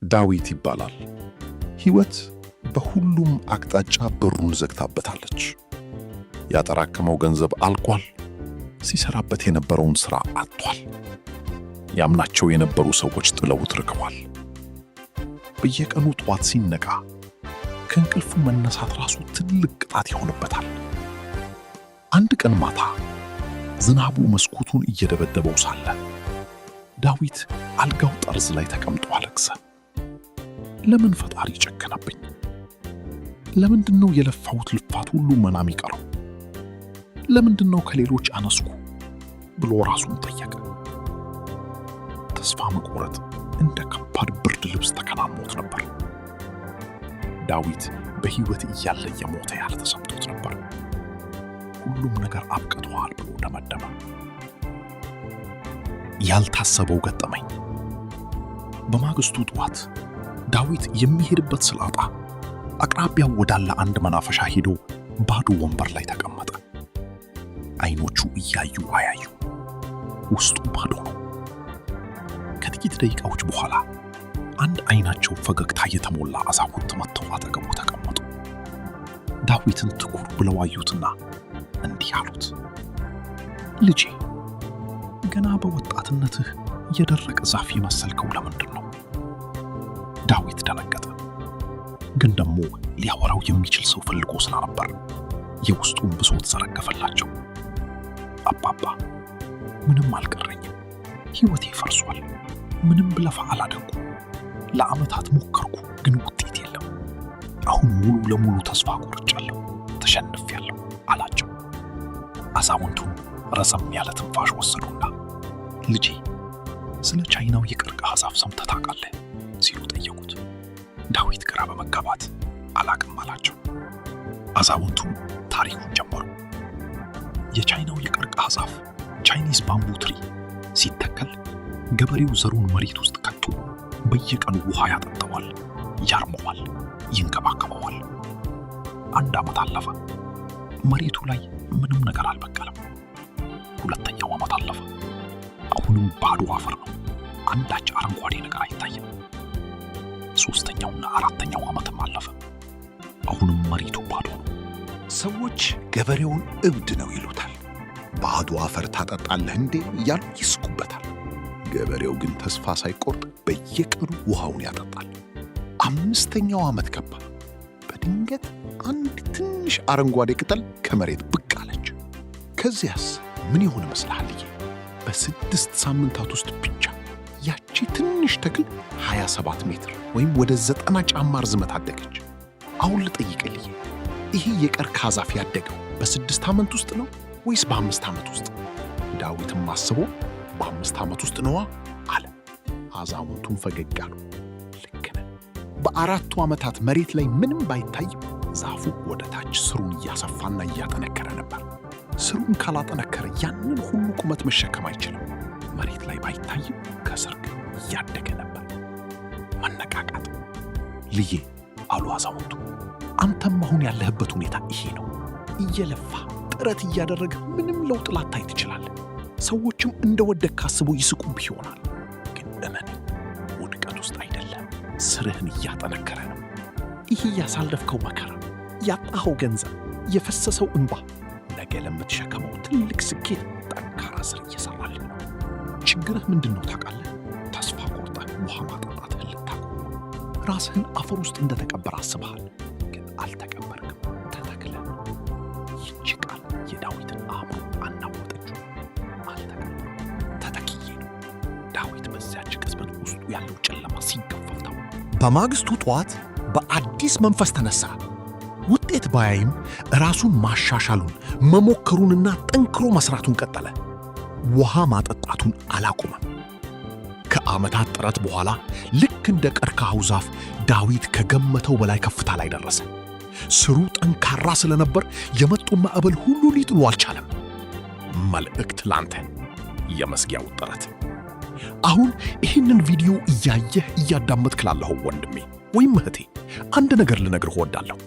ዳዊት ይባላል። ሕይወት በሁሉም አቅጣጫ በሩን ዘግታበታለች። ያጠራቀመው ገንዘብ አልቋል። ሲሰራበት የነበረውን ሥራ አጥቷል። ያምናቸው የነበሩ ሰዎች ጥለውት ርቀዋል። በየቀኑ ጠዋት ሲነቃ ከእንቅልፉ መነሳት ራሱ ትልቅ ቅጣት ይሆንበታል። አንድ ቀን ማታ ዝናቡ መስኮቱን እየደበደበው ሳለ ዳዊት አልጋው ጠርዝ ላይ ተቀምጦ አለቅሰ። ለምን ፈጣሪ ጨከነብኝ? ለምንድነው የለፋሁት ልፋት ሁሉ መናም ይቀረው? ለምንድነው ከሌሎች አነስኩ ብሎ ራሱን ጠየቀ። ተስፋ መቁረጥ እንደ ከባድ ብርድ ልብስ ተከናንሞት ነበር። ዳዊት በሕይወት እያለ የሞተ ያለ ተሰምቶት ነበር። ሁሉም ነገር አብቅቷል ብሎ ደመደመ። ያልታሰበው ገጠመኝ። በማግስቱ ጠዋት ዳዊት የሚሄድበት ስላጣ አቅራቢያው ወዳለ አንድ መናፈሻ ሄዶ ባዶ ወንበር ላይ ተቀመጠ። አይኖቹ እያዩ አያዩ፣ ውስጡ ባዶ ነው። ከጥቂት ደቂቃዎች በኋላ አንድ አይናቸው ፈገግታ የተሞላ አዛውንት መጥተው አጠገቡ ተቀመጡ። ዳዊትን ትኩር ብለው አዩትና እንዲህ አሉት፣ ልጄ ገና በወጣትነትህ የደረቀ ዛፍ የመሰልከው ለምንድን ነው? ዳዊት ደነገጠ። ግን ደግሞ ሊያወራው የሚችል ሰው ፈልጎ ስለነበር የውስጡን ብሶት ዘረገፈላቸው። አባባ ምንም አልቀረኝም። ሕይወቴ ፈርሷል። ምንም ብለፋ አላደንኩ። ለዓመታት ሞከርኩ፣ ግን ውጤት የለም። አሁን ሙሉ ለሙሉ ተስፋ ቆርጫለሁ፣ ተሸንፌያለሁ አላቸው። አዛውንቱም ረዘም ያለ ትንፋሽ ወሰዱና ልጄ ስለ ቻይናው የቀርከሃ ዛፍ ሰምተህ ታውቃለህ ሲሉ ጠየቁት። ዳዊት ግራ በመጋባት አላቅም አላቸው። አዛውንቱም ታሪኩን ጀመሩ። የቻይናው የቀርከሃ ዛፍ ቻይኒዝ ባምቡ ትሪ ሲተከል ገበሬው ዘሩን መሬት ውስጥ ከቶ በየቀኑ ውሃ ያጠጣዋል፣ ያርመዋል፣ ይንከባከበዋል። 1 ዓመት አለፈ። መሬቱ ላይ ምንም ነገር አልበቀለም። 2ኛው ዓመት አለፈ። አሁንም ባዶ አፈር ነው። አንዳች አረንጓዴ ነገር አይታይም። 3ኛውና 4ኛው ዓመትም አለፈ። አሁንም መሬቱ ባዶ ነው። ሰዎች ገበሬውን እብድ ነው ይሉታል። ባዶ አፈር ታጠጣለህ እንዴ እያሉ ይስቁበታል። ገበሬው ግን ተስፋ ሳይቆርጥ በየቀኑ ውሃውን ያጠጣል። 5ኛው ዓመት ገባ። በድንገት አንድ ትንሽ አረንጓዴ ቅጠል ከመሬት ብቅ አለች። ከዚያስ ምን ይሆን ይመስልሃል? በ6 ሳምንታት ውስጥ ብቻ ያቺ ትንሽ ተክል 27 ሜትር ወይም ወደ 90 ጫማ ርዝመት አደገች። አሁን ልጠይቅልኝ፣ ይሄ የቀርከሃ ዛፍ ያደገው በ6 ዓመት ውስጥ ነው ወይስ በ5 ዓመት ውስጥ? ዳዊትም አስቦ በ5 ዓመት ውስጥ ነዋ አለ። አዛውንቱም ፈገግ አሉ። ልክ ነህ። በ4ቱ ዓመታት መሬት ላይ ምንም ባይታይም ዛፉ ወደ ታች ስሩን እያሰፋና እያጠነከረ ነበር። ስሩን ካላጠነከረ ያንን ሁሉ ቁመት መሸከም አይችልም። መሬት ላይ ባይታይም ከስር ግን እያደገ ነበር። መነቃቃት። ልዬ አሉ አዛውንቱ፣ አንተም አሁን ያለህበት ሁኔታ ይሄ ነው። እየለፋ ጥረት እያደረገ ምንም ለውጥ ላታይ ትችላለህ። ሰዎችም እንደወደቅ ካስቡ ይስቁብህ ይሆናል። ግን እመን፣ ውድቀት ውስጥ አይደለም፣ ስርህን እያጠነከረ ነው። ይሄ ያሳለፍከው መከራ፣ ያጣኸው ገንዘብ፣ የፈሰሰው እንባ ነገ ለምትሸከመው ትልቅ ስኬት ጠንካራ ስር እየሰራልህ ነው። ችግርህ ምንድን ነው ታውቃለህ? ተስፋ ቆርጠህ ውሃ ማጠጣትህን ልታቆም። ራስህን አፈር ውስጥ እንደተቀበረ አስበሃል፣ ግን አልተቀበርክም፣ ተተክለህ። ይህች ቃል የዳዊትን አእምሮ አናወጠችው። አልተቀበርም፣ ተተክዬ ነው። ዳዊት በዚያች ቅጽበት ውስጡ ያለው ጨለማ ሲገፈፍ ታው። በማግስቱ ጠዋት በአዲስ መንፈስ ተነሳ። ውጤት ባያይም ራሱን ማሻሻሉን መሞከሩንና ጠንክሮ መስራቱን ቀጠለ። ውሃ ማጠጣቱን አላቆመም። ከዓመታት ጥረት በኋላ ልክ እንደ ቀርከሃው ዛፍ ዳዊት ከገመተው በላይ ከፍታ ላይ ደረሰ። ስሩ ጠንካራ ስለነበር የመጡ ማዕበል ሁሉ ሊጥሉ አልቻለም። መልእክት ላንተ፣ የመዝጊያው ጥረት። አሁን ይህንን ቪዲዮ እያየህ እያዳመጥክ ላለኸው ወንድሜ ወይም እህቴ አንድ ነገር ልነግርህ እወዳለሁ።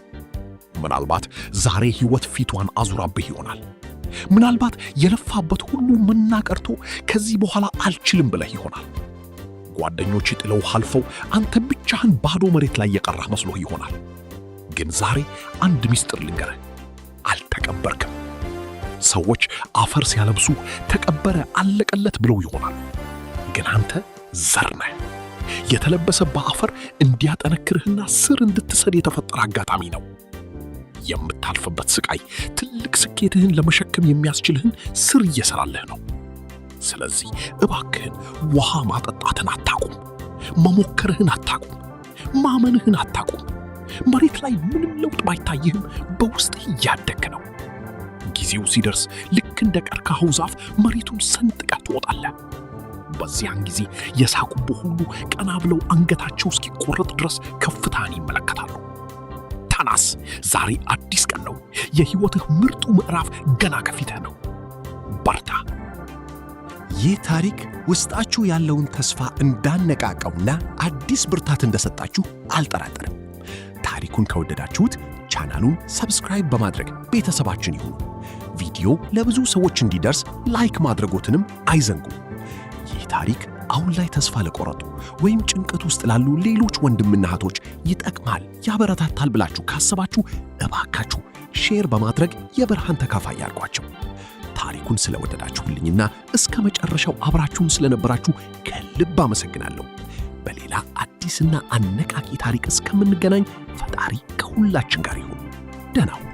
ምናልባት ዛሬ ሕይወት ፊቷን አዙራብህ ይሆናል። ምናልባት የለፋበት ሁሉ መና ቀርቶ ከዚህ በኋላ አልችልም ብለህ ይሆናል። ጓደኞች ጥለው አልፈው አንተ ብቻህን ባዶ መሬት ላይ የቀረህ መስሎህ ይሆናል። ግን ዛሬ አንድ ምስጢር ልንገርህ፣ አልተቀበርክም። ሰዎች አፈር ሲያለብሱ ተቀበረ አለቀለት ብለው ይሆናል። ግን አንተ ዘር ነህ። የተለበሰብህ አፈር እንዲያጠነክርህና ስር እንድትሰድ የተፈጠረ አጋጣሚ ነው። የምታልፍበት ስቃይ ትልቅ ስኬትህን ለመሸከም የሚያስችልህን ስር እየሰራልህ ነው። ስለዚህ እባክህን ውሃ ማጠጣትን አታቁም፣ መሞከርህን አታቁም፣ ማመንህን አታቁም። መሬት ላይ ምንም ለውጥ ባይታይህም በውስጥህ እያደግህ ነው። ጊዜው ሲደርስ ልክ እንደ ቀርከሃው ዛፍ መሬቱን ሰንጥቀህ ትወጣለህ። በዚያን ጊዜ የሳቁብህ ሁሉ ቀና ብለው አንገታቸው እስኪቆረጥ ድረስ ከፍታን ይመለከታሉ። ተናስ፣ ዛሬ አዲስ ቀን ነው። የሕይወትህ ምርጡ ምዕራፍ ገና ከፊትህ ነው። በርታ። ይህ ታሪክ ውስጣችሁ ያለውን ተስፋ እንዳነቃቀውና አዲስ ብርታት እንደሰጣችሁ አልጠራጠርም። ታሪኩን ከወደዳችሁት ቻናሉን ሰብስክራይብ በማድረግ ቤተሰባችን ይሁኑ። ቪዲዮ ለብዙ ሰዎች እንዲደርስ ላይክ ማድረጎትንም አይዘንጉ። ይህ ታሪክ አሁን ላይ ተስፋ ለቆረጡ ወይም ጭንቀት ውስጥ ላሉ ሌሎች ወንድምና እህቶች ይጠቅማል፣ ያበረታታል ብላችሁ ካሰባችሁ እባካችሁ ሼር በማድረግ የብርሃን ተካፋይ ያድርጓቸው። ታሪኩን ስለወደዳችሁልኝና እስከ መጨረሻው አብራችሁን ስለነበራችሁ ከልብ አመሰግናለሁ። በሌላ አዲስና አነቃቂ ታሪክ እስከምንገናኝ ፈጣሪ ከሁላችን ጋር ይሁን። ደህና ሁኑ።